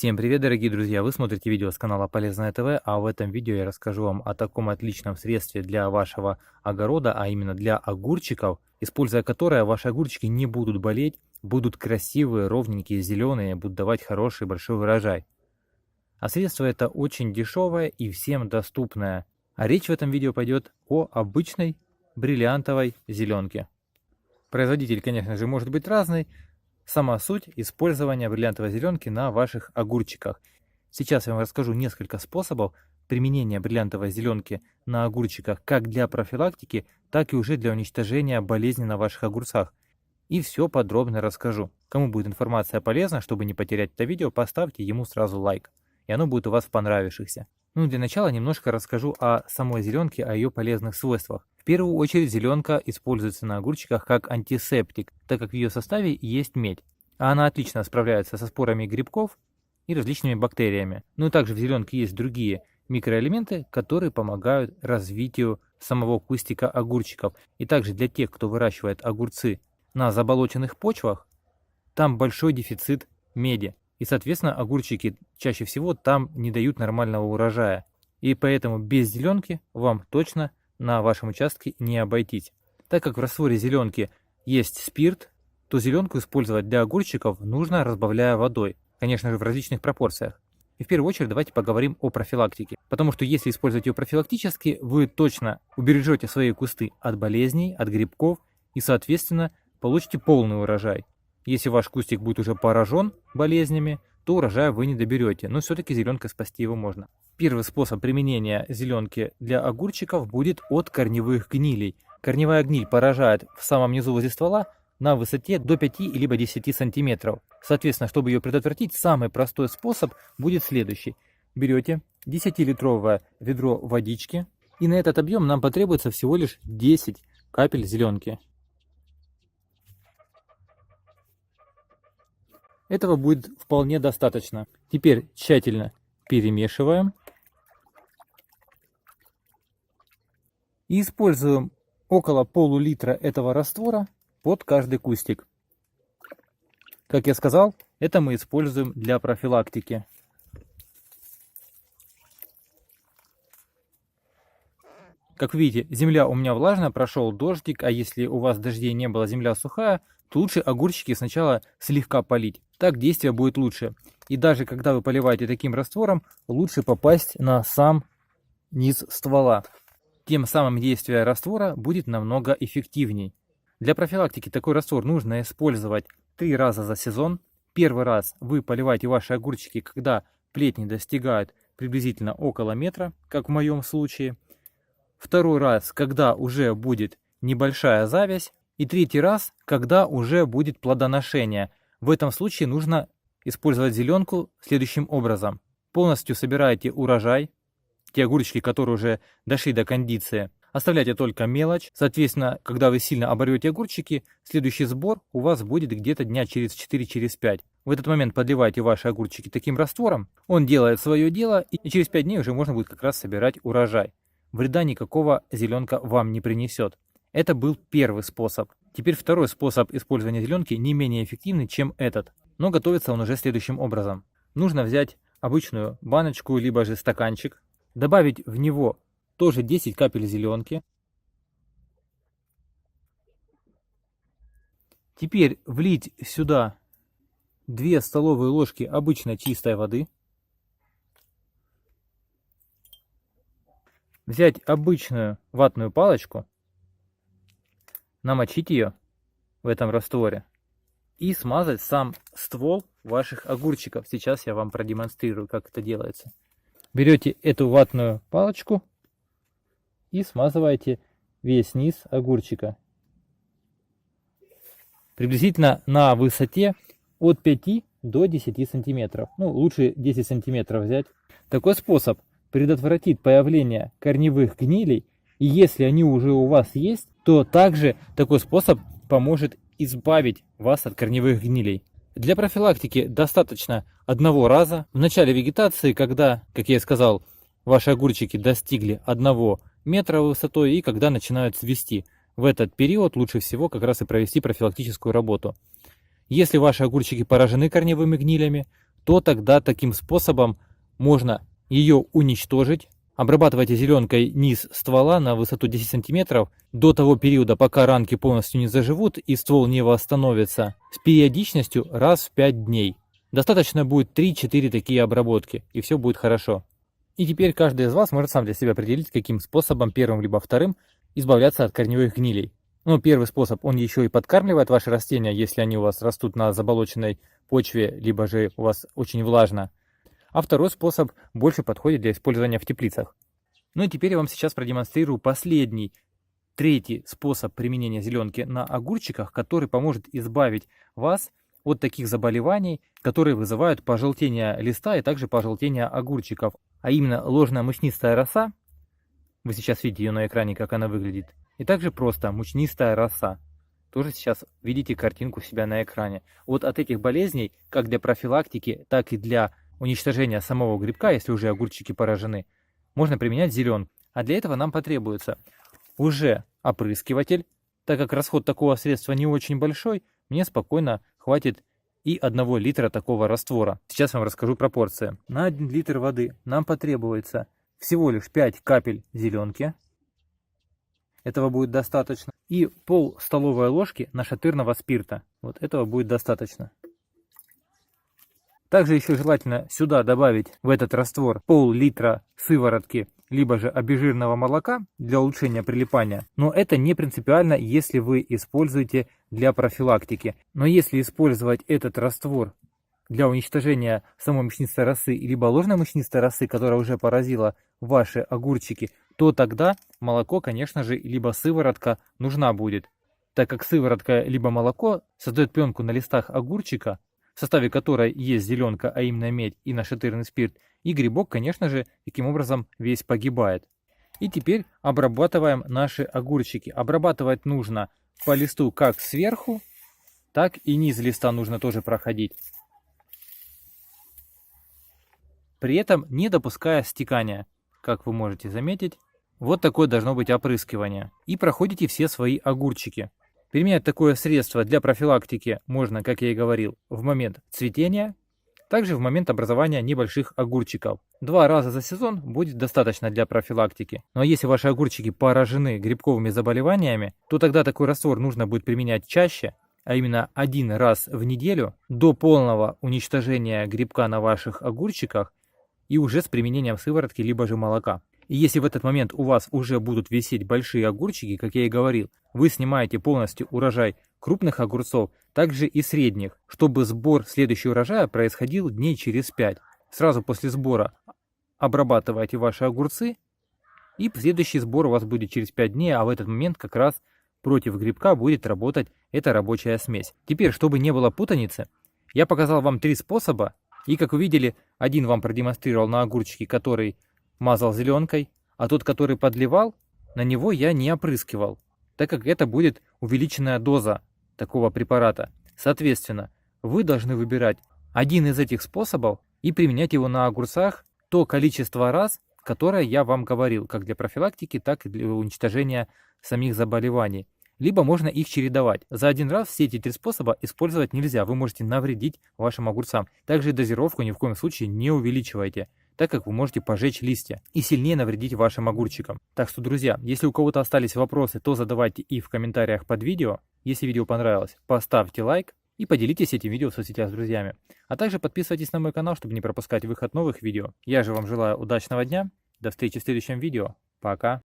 Всем привет, дорогие друзья! Вы смотрите видео с канала Полезное ТВ, а в этом видео я расскажу вам о таком отличном средстве для вашего огорода, а именно для огурчиков, используя которое ваши огурчики не будут болеть, будут красивые, ровненькие, зеленые, будут давать хороший большой урожай. А средство это очень дешевое и всем доступное. А речь в этом видео пойдет о обычной бриллиантовой зеленке. Производитель, конечно же, может быть разный. Сама суть использования бриллиантовой зеленки на ваших огурчиках. Сейчас я вам расскажу несколько способов применения бриллиантовой зеленки на огурчиках как для профилактики, так и уже для уничтожения болезней на ваших огурцах. И все подробно расскажу. Кому будет информация полезна, чтобы не потерять это видео, поставьте ему сразу лайк. И оно будет у вас в понравившихся. Ну, для начала немножко расскажу о самой зеленке, о ее полезных свойствах. В первую очередь зеленка используется на огурчиках как антисептик, так как в ее составе есть медь. А она отлично справляется со спорами грибков и различными бактериями. Ну и также в зеленке есть другие микроэлементы, которые помогают развитию самого кустика огурчиков. И также для тех, кто выращивает огурцы на заболоченных почвах, там большой дефицит меди. И, соответственно, огурчики чаще всего там не дают нормального урожая. И поэтому без зеленки вам точно на вашем участке не обойтись. Так как в растворе зеленки есть спирт, то зеленку использовать для огурчиков нужно, разбавляя водой. Конечно же, в различных пропорциях. И в первую очередь давайте поговорим о профилактике. Потому что если использовать ее профилактически, вы точно убережете свои кусты от болезней, от грибков и, соответственно, получите полный урожай. Если ваш кустик будет уже поражен болезнями, то урожая вы не доберете, но все-таки зеленкой спасти его можно. Первый способ применения зеленки для огурчиков будет от корневых гнилей. Корневая гниль поражает в самом низу возле ствола на высоте до 5 либо 10 сантиметров. Соответственно, чтобы ее предотвратить, самый простой способ будет следующий. Берете 10-литровое ведро водички, и на этот объем нам потребуется всего лишь 10 капель зеленки. Этого будет вполне достаточно. Теперь тщательно перемешиваем. И используем около полулитра этого раствора под каждый кустик. Как я сказал, это мы используем для профилактики. Как видите, земля у меня влажная, прошел дождик, а если у вас дождей не было, земля сухая, то лучше огурчики сначала слегка полить. Так действие будет лучше. И даже когда вы поливаете таким раствором, лучше попасть на сам низ ствола. Тем самым действие раствора будет намного эффективней. Для профилактики такой раствор нужно использовать 3 раза за сезон. Первый раз вы поливаете ваши огурчики, когда плетни достигают приблизительно около метра, как в моем случае. Второй раз, когда уже будет небольшая завязь. И третий раз, когда уже будет плодоношение. В этом случае нужно использовать зеленку следующим образом. Полностью собираете урожай, те огурчики, которые уже дошли до кондиции. Оставляйте только мелочь. Соответственно, когда вы сильно оборвете огурчики, следующий сбор у вас будет где-то дня через 4-5. В этот момент подливайте ваши огурчики таким раствором. Он делает свое дело, и через 5 дней уже можно будет как раз собирать урожай. Вреда никакого зеленка вам не принесет. Это был первый способ. Теперь второй способ использования зеленки не менее эффективный, чем этот. Но готовится он уже следующим образом. Нужно взять обычную баночку, либо же стаканчик, добавить в него тоже 10 капель зеленки. Теперь влить сюда 2 столовые ложки обычной чистой воды. Взять обычную ватную палочку, намочить ее в этом растворе и смазать сам ствол ваших огурчиков. Сейчас я вам продемонстрирую, как это делается. Берете эту ватную палочку и смазываете весь низ огурчика. Приблизительно на высоте от 5 до 10 сантиметров. Ну, лучше 10 сантиметров взять. Такой способ предотвратит появление корневых гнилей. И если они уже у вас есть, то также такой способ поможет избавить вас от корневых гнилей. Для профилактики достаточно одного раза. В начале вегетации, когда, как я и сказал, ваши огурчики достигли 1 метра высотой и когда начинают цвести. В этот период лучше всего как раз и провести профилактическую работу. Если ваши огурчики поражены корневыми гнилями, то тогда таким способом можно ее уничтожить. Обрабатывайте зеленкой низ ствола на высоту 10 сантиметров до того периода, пока ранки полностью не заживут и ствол не восстановится, с периодичностью раз в 5 дней. Достаточно будет 3-4 такие обработки, и все будет хорошо. И теперь каждый из вас может сам для себя определить, каким способом, первым либо вторым, избавляться от корневых гнилей. Ну, первый способ, он еще и подкармливает ваши растения, если они у вас растут на заболоченной почве, либо же у вас очень влажно. А второй способ больше подходит для использования в теплицах. Ну и теперь я вам сейчас продемонстрирую последний, третий способ применения зеленки на огурчиках, который поможет избавить вас от таких заболеваний, которые вызывают пожелтение листа и также пожелтение огурчиков. А именно ложная мучнистая роса, вы сейчас видите ее на экране, как она выглядит, и также просто мучнистая роса. Тоже сейчас видите картинку себя на экране. Вот от этих болезней, как для профилактики, так и для уничтожения самого грибка, если уже огурчики поражены, можно применять зеленку. А для этого нам потребуется уже опрыскиватель. Так как расход такого средства не очень большой, мне спокойно хватит и 1 литра такого раствора. Сейчас вам расскажу пропорции. На 1 литр воды нам потребуется всего лишь 5 капель зеленки. Этого будет достаточно. И пол столовой ложки нашатырного спирта. Вот этого будет достаточно. Также еще желательно сюда добавить в этот раствор пол-литра сыворотки, либо же обезжиренного молока для улучшения прилипания. Но это не принципиально, если вы используете для профилактики. Но если использовать этот раствор для уничтожения самой мучнистой росы, либо ложной мучнистой росы, которая уже поразила ваши огурчики, то тогда молоко, конечно же, либо сыворотка нужна будет. Так как сыворотка либо молоко создает пленку на листах огурчика, в составе которой есть зеленка, а именно медь и нашатырный спирт, и грибок, конечно же, таким образом весь погибает. И теперь обрабатываем наши огурчики. Обрабатывать нужно по листу как сверху, так и низ листа нужно тоже проходить. При этом не допуская стекания. Как вы можете заметить, вот такое должно быть опрыскивание. И проходите все свои огурчики. Применять такое средство для профилактики можно, как я и говорил, в момент цветения, также в момент образования небольших огурчиков. 2 раза за сезон будет достаточно для профилактики. Но если ваши огурчики поражены грибковыми заболеваниями, то тогда такой раствор нужно будет применять чаще, а именно 1 раз в неделю до полного уничтожения грибка на ваших огурчиках и уже с применением сыворотки либо же молока. И если в этот момент у вас уже будут висеть большие огурчики, как я и говорил, вы снимаете полностью урожай крупных огурцов, также и средних, чтобы сбор следующего урожая происходил дней через 5. Сразу после сбора обрабатывайте ваши огурцы, и следующий сбор у вас будет через 5 дней, а в этот момент как раз против грибка будет работать эта рабочая смесь. Теперь, чтобы не было путаницы, я показал вам 3 способа, и как вы видели, один вам продемонстрировал на огурчике, который мазал зеленкой, а тот, который подливал, на него я не опрыскивал, так как это будет увеличенная доза такого препарата. Соответственно, вы должны выбирать один из этих способов и применять его на огурцах то количество раз, которое я вам говорил, как для профилактики, так и для уничтожения самих заболеваний. Либо можно их чередовать. За один раз все эти 3 способа использовать нельзя, вы можете навредить вашим огурцам. Также дозировку ни в коем случае не увеличивайте, так как вы можете пожечь листья и сильнее навредить вашим огурчикам. Так что, друзья, если у кого-то остались вопросы, то задавайте их в комментариях под видео. Если видео понравилось, поставьте лайк и поделитесь этим видео в соцсетях с друзьями. А также подписывайтесь на мой канал, чтобы не пропускать выход новых видео. Я же вам желаю удачного дня, до встречи в следующем видео. Пока!